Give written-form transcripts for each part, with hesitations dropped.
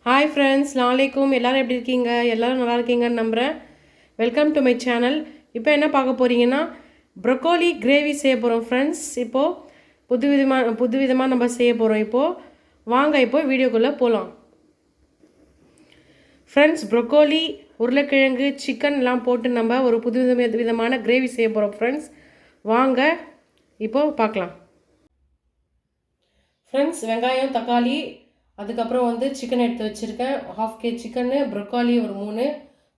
Hi friends, நாளைக்கும் எல்லோரும் எப்படி இருக்கீங்க? எல்லோரும் நல்லா இருக்கீங்கன்னு நம்புகிறேன். Welcome to my channel. இப்போ என்ன பார்க்க போகிறீங்கன்னா, ப்ரொக்கோலி கிரேவி செய்ய போகிறோம் ஃப்ரெண்ட்ஸ். இப்போது புதுவிதமாக நம்ம செய்ய போகிறோம். இப்போது வாங்க இப்போது வீடியோக்குள்ளே போகலாம். ஃப்ரெண்ட்ஸ், ப்ரொக்கோலி, உருளைக்கிழங்கு, சிக்கன்லாம் போட்டு நம்ம ஒரு விதமான கிரேவி செய்ய போகிறோம் ஃப்ரெண்ட்ஸ். வாங்க இப்போது பார்க்கலாம். ஃப்ரெண்ட்ஸ், வெங்காயம், தக்காளி, அதுக்கப்புறம் வந்து சிக்கன் எடுத்து வச்சுருக்கேன். 1/2 kg சிக்கனு, ப்ரொக்காலி ஒரு 3,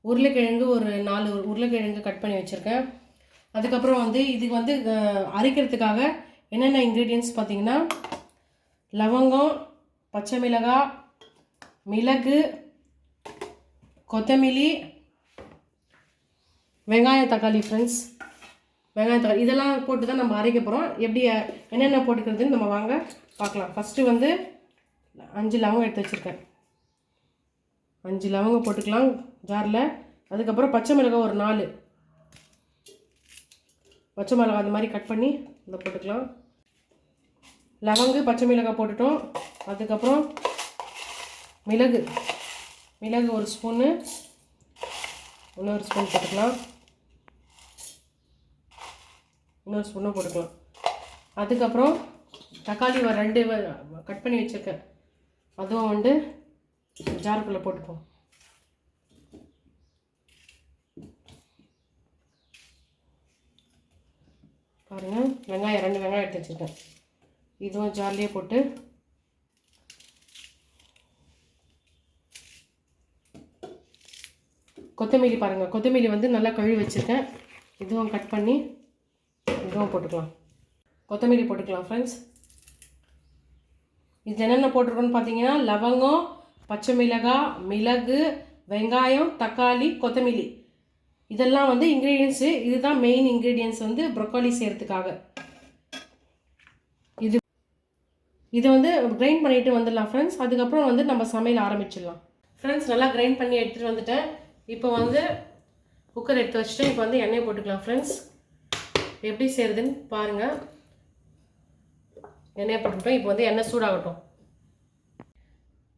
உருளைக்கிழங்கு ஒரு 4 உருளைக்கிழங்கு கட் பண்ணி வச்சுருக்கேன். அதுக்கப்புறம் வந்து இதுக்கு வந்து அரைக்கிறதுக்காக என்னென்ன இன்க்ரீடியன்ட்ஸ் பார்த்திங்கன்னா, லவங்கம், பச்சை மிளகாய், மிளகு, கொத்தமல்லி, வெங்காயம், தக்காளி ஃப்ரெண்ட்ஸ். வெங்காயம், தக்காளி இதெல்லாம் போட்டு தான் நம்ம அரைக்க போகிறோம். எப்படி என்னென்ன போட்டுக்கிறதுன்னு நம்ம வாங்க பார்க்கலாம். ஃபஸ்ட்டு வந்து 5 லவங்கம் எடுத்து வச்சுருக்கேன். 5 லவங்கம் போட்டுக்கலாம் ஜாரில். அதுக்கப்புறம் பச்சை மிளகாய் ஒரு 4 பச்சை மிளகாய் அது மாதிரி கட் பண்ணி இதை போட்டுக்கலாம். லவங்கு, பச்சை மிளகாய் போட்டுட்டோம். அதுக்கப்புறம் மிளகு ஒரு ஸ்பூனு, இன்னொரு ஸ்பூன் போட்டுக்கலாம். இன்னொரு ஸ்பூனும் போட்டுக்கலாம். அதுக்கப்புறம் தக்காளி ஒரு 2 கட் பண்ணி வச்சுருக்கேன். அதுவும் வந்து ஜாருக்குள்ளே போட்டுப்போம். பாருங்கள், வெங்காயம் 2 வெங்காயம் எடுத்து வச்சுருக்கேன். இதுவும் ஜார்லேயே போட்டு கொத்தமல்லி பாருங்கள், கொத்தமல்லி வந்து நல்லா கழுவி வச்சுருக்கேன். இதுவும் கட் பண்ணி இதுவும் போட்டுக்கலாம். கொத்தமல்லி போட்டுக்கலாம் ஃப்ரெண்ட்ஸ். இது என்னென்ன போட்டிருக்கோன்னு பார்த்தீங்கன்னா, லவங்கம், பச்சை மிளகாய், மிளகு, வெங்காயம், தக்காளி, கொத்தமல்லி இதெல்லாம் வந்து இன்க்ரீடியன்ஸு. இதுதான் மெயின் இன்க்ரீடியன்ஸ் வந்து ப்ரொக்கோலி செய்கிறதுக்காக. இது வந்து கிரைண்ட் பண்ணிவிட்டு வந்துடலாம் ஃப்ரெண்ட்ஸ். அதுக்கப்புறம் வந்து நம்ம சமையல் ஆரம்பிச்சிடலாம். ஃப்ரெண்ட்ஸ், நல்லா கிரைண்ட் பண்ணி எடுத்துகிட்டு வந்துட்டேன். இப்போ வந்து குக்கர் எடுத்து வச்சுட்டு இப்போ வந்து எண்ணெய் போட்டுக்கலாம் ஃப்ரெண்ட்ஸ். எப்படி செய்கிறதுன்னு பாருங்கள். எண்ணெய் போட்டுக்கிட்டோம். இப்போ வந்து எண்ணெய் சூடாகட்டும்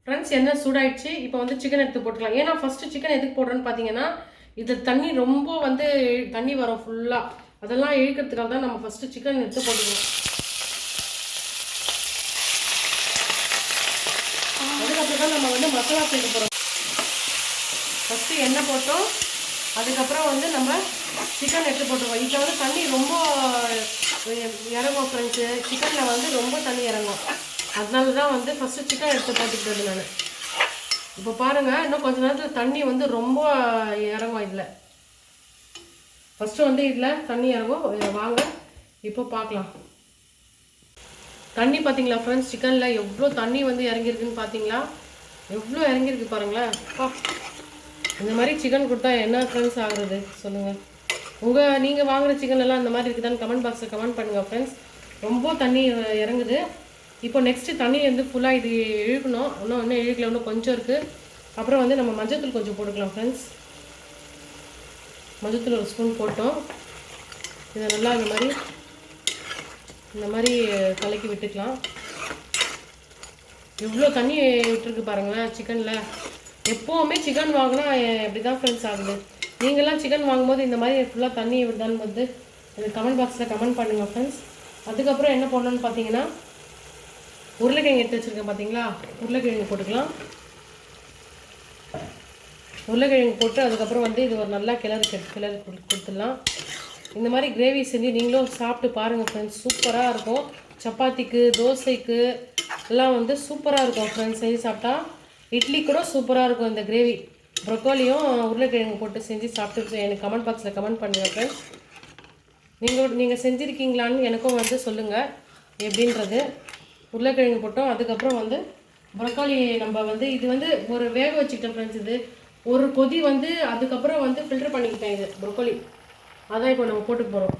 ஃப்ரெண்ட்ஸ். எண்ணெய் சூடாயிடுச்சு. இப்போ வந்து சிக்கன் எடுத்து போட்டுக்கலாம். ஏன்னா ஃபஸ்ட்டு சிக்கன் எதுக்கு போடுறோன்னு பார்த்தீங்கன்னா, இது தண்ணி ரொம்ப வந்து தண்ணி வரும் ஃபுல்லாக. அதெல்லாம் இழுக்கிறதுக்காக தான் நம்ம ஃபஸ்ட்டு சிக்கன் எடுத்து போட்டுக்கணும். அதுக்கப்புறம் தான் நம்ம வந்து மசாலா சேர்க்க போகிறோம். ஃபஸ்ட்டு எண்ணெய் போட்டோம். அதுக்கப்புறம் வந்து நம்ம சிக்கன் எடுத்து போட்டுருவோம். இதில் வந்து தண்ணி ரொம்ப இறங்கும் ஃப்ரெண்ட்ஸு. சிக்கனில் வந்து ரொம்ப தண்ணி இறங்கும். அதனால தான் வந்து ஃபஸ்ட்டு சிக்கன் எடுத்து போட்டுக்கிட்டது நான். இப்போ பாருங்கள், இன்னும் கொஞ்சம் நேரத்தில் தண்ணி வந்து ரொம்ப இறங்கும். இதில் ஃபஸ்ட்டு வந்து இதில் தண்ணி இறங்கும். வாங்க இப்போ பார்க்கலாம். தண்ணி பார்த்தீங்களா ஃப்ரெண்ட்ஸ்? சிக்கனில் எவ்வளோ தண்ணி வந்து இறங்கியிருக்குன்னு பார்த்தீங்களா? எவ்வளோ இறங்கியிருக்கு பாருங்களேன். இந்த மாதிரி சிக்கன் கொடுத்தா என்ன ஃப்ரெண்ட்ஸ் ஆகுறது சொல்லுங்கள். நீங்கள் வாங்குகிற சிக்கன்லாம் இந்த மாதிரி இருக்குதான்னு கமெண்ட் பாக்ஸில் கமெண்ட் பண்ணுங்கள் ஃப்ரெண்ட்ஸ். ரொம்ப தண்ணி இறங்குது. இப்போ நெக்ஸ்ட்டு தண்ணி வந்து ஃபுல்லாக இது இழுக்கணும். இன்னும் இழுக்கல, இன்னும் கொஞ்சம் இருக்குது. அப்புறம் வந்து நம்ம மஞ்சத்தூள் கொஞ்சம் போட்டுக்கலாம் ஃப்ரெண்ட்ஸ். மஞ்சத்தூள் ஒரு ஸ்பூன் போட்டோம். இதை நல்லா இந்த மாதிரி கலக்கி விட்டுக்கலாம். எவ்வளோ தண்ணி விட்டுருக்கு பாருங்களேன் சிக்கனில். எப்போவுமே சிக்கன் வாங்கினா இப்படி தான் ஃப்ரெண்ட்ஸ் ஆகுது. நீங்கள்லாம் சிக்கன் வாங்கும்போது இந்த மாதிரி ஃபுல்லாக தண்ணி விடுதான்னு வந்து எனக்கு கமெண்ட் பாக்ஸில் கமெண்ட் பண்ணுங்கள் ஃப்ரெண்ட்ஸ். அதுக்கப்புறம் என்ன பண்ணணும்னு பார்த்தீங்கன்னா, உருளைக்கிழங்கு எடுத்து வச்சுருக்கேன் பார்த்தீங்களா? உருளைக்கிழங்கு போட்டுக்கலாம். உருளைக்கிழங்கு போட்டு அதுக்கப்புறம் வந்து இது ஒரு நல்லா கிளறி கொடுத்துடலாம். இந்த மாதிரி கிரேவி செஞ்சு நீங்களும் சாப்பிட்டு பாருங்கள் ஃப்ரெண்ட்ஸ். சூப்பராக இருக்கும். சப்பாத்திக்கு, தோசைக்கு எல்லாம் வந்து சூப்பராக இருக்கும் ஃப்ரெண்ட்ஸ். செஞ்சு சாப்பிட்டா இட்லி கூட சூப்பராக இருக்கும். இந்த கிரேவி ப்ரொக்கோலியும் உருளைக்கிழங்கு போட்டு செஞ்சு சாப்பிட்டு எனக்கு கமெண்ட் பாக்ஸில் கமெண்ட் பண்ணுங்கள் ஃப்ரெண்ட்ஸ். நீங்கள் செஞ்சுருக்கீங்களான்னு எனக்கும் வந்து சொல்லுங்கள் எப்படின்றது. உருளைக்கிழங்கு போட்டோம். அதுக்கப்புறம் வந்து ப்ரொக்கோலி நம்ம வந்து இது வந்து ஒரு வேக வச்சுக்கிட்டேன் ஃப்ரெண்ட்ஸ். இது ஒரு கொதி வந்து அதுக்கப்புறம் வந்து ஃபில்டர் பண்ணிக்கிட்டேன் இது ப்ரொக்கோலி. அதான் இப்போ நம்ம போட்டு போகிறோம்.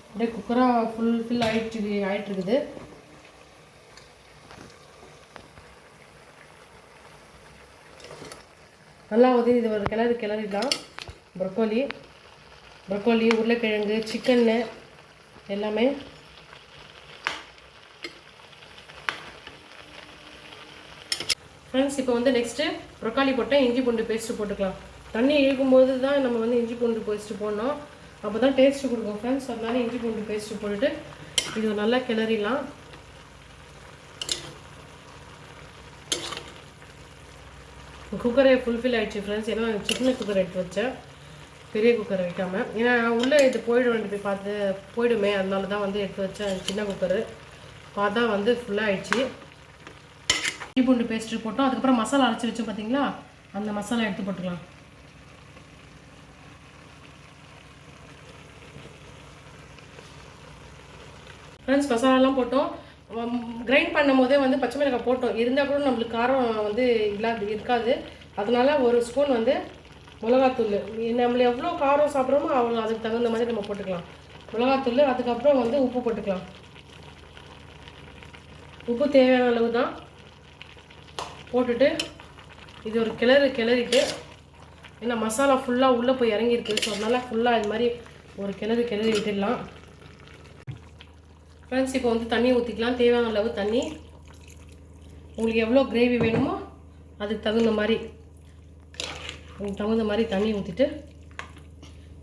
அப்படியே குக்கராக ஃபில் ஆகிட்டுருக்குது. நல்லா வந்து இது ஒரு கிளறிடலாம். ப்ரொக்கோலி, உருளைக்கிழங்கு, சிக்கன்னு எல்லாமே ஃப்ரெண்ட்ஸ் இப்போ வந்து நெக்ஸ்ட்டு ப்ரொக்காலி போட்டால் இஞ்சி பூண்டு பேஸ்ட்டு போட்டுக்கலாம். தண்ணி இழுக்கும்போது தான் நம்ம வந்து இஞ்சி பூண்டு பேஸ்ட்டு போடணும், அப்போ தான் டேஸ்ட்டு கொடுக்கும் ஃப்ரெண்ட்ஸ். அதனால இஞ்சி பூண்டு பேஸ்ட்டு போட்டுட்டு இது நல்லா கிளறிடலாம். குக்கரே ஃபுல்ஃபில் ஆகிடுச்சு ஃப்ரெண்ட்ஸ். ஏன்னா சின்ன குக்கர் எடுத்து வச்சேன், பெரிய குக்கர் வைக்காமல். ஏன்னா உள்ளே இது போய்டும் போய் பார்த்து போய்டுமே, அதனால தான் வந்து எடுத்து வச்சேன் சின்ன குக்கரு. பார்த்தா வந்து ஃபுல்லாக ஆகிடுச்சு. இஞ்சி பூண்டு பேஸ்ட்டு போட்டோம். அதுக்கப்புறம் மசாலா அரைச்சி வச்சோம் பார்த்தீங்களா, அந்த மசாலா எடுத்து போட்டுக்கலாம். ஃப்ரெண்ட்ஸ் மசாலாலாம் போட்டோம். கிரைண்ட் பண்ணும் போதே வந்து பச்சை மிளகாய் போட்டோம். இருந்தால் கூட நம்மளுக்கு காரம் வந்து இருக்காது. அதனால ஒரு ஸ்பூன் வந்து மிளகாத்தூள், நம்மள எவ்வளோ காரம் சாப்பிட்றோமோ அவ்வளோ அதுக்கு தகுந்த மாதிரி நம்ம போட்டுக்கலாம் மிளகாத்தூள். அதுக்கப்புறம் வந்து உப்பு போட்டுக்கலாம். உப்பு தேவையான அளவு தான் போட்டுட்டு இது ஒரு கிளறிட்டு, ஏன்னா மசாலா ஃபுல்லாக உள்ளே போய் இறங்கியிருக்கு. ஸோ அதனால் ஃபுல்லாக இது மாதிரி ஒரு கிளறி விட்டுடலாம். ஃப்ரெண்ட்ஸ் இப்போ வந்து தண்ணி ஊற்றிக்கலாம், தேவையான அளவு தண்ணி. உங்களுக்கு எவ்வளோ கிரேவி வேணுமோ அதுக்கு தகுந்த மாதிரி தண்ணி ஊற்றிட்டு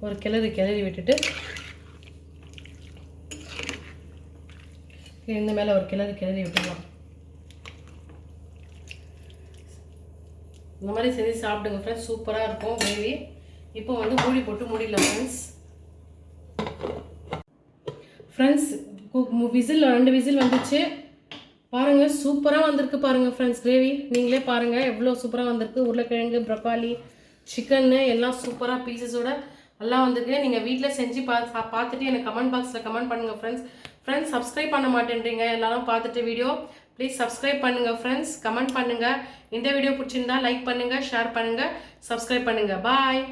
ஒரு கிளறி விட்டுட்டு இந்த மேலே ஒரு கிளறி விட்டுடலாம். இந்த மாதிரி செஞ்சு சாப்பிடுங்க ஃப்ரெண்ட்ஸ், சூப்பராக இருக்கும் கிரேவி. இப்போ வந்து மூடி போட்டு மூடிடலாம் ஃப்ரெண்ட்ஸ். விசில் 2 விசில் வந்துச்சு பாருங்கள், சூப்பராக வந்திருக்கு பாருங்கள் ஃப்ரெண்ட்ஸ். கிரேவி நீங்களே பாருங்கள் எவ்வளோ சூப்பராக வந்திருக்கு. உருளைக்கிழங்கு, ப்ரொக்காலி, சிக்கன்னு எல்லாம் சூப்பராக பீசஸோட எல்லாம் வந்திருக்கு. நீங்கள் வீட்டில் செஞ்சு பார்த்துட்டு எனக்கு கமெண்ட் பாக்ஸில் கமெண்ட் பண்ணுங்கள் ஃப்ரெண்ட்ஸ். சப்ஸ்கிரைப் பண்ண மாட்டேன்றீங்க எல்லாரும் பார்த்துட்டு வீடியோ. ப்ளீஸ் சப்ஸ்கிரைப் பண்ணுங்கள் ஃப்ரெண்ட்ஸ், கமெண்ட் பண்ணுங்கள். இந்த வீடியோ பிடிச்சிருந்தா லைக் பண்ணுங்கள், ஷேர் பண்ணுங்கள், சப்ஸ்கிரைப் பண்ணுங்கள். பாய்.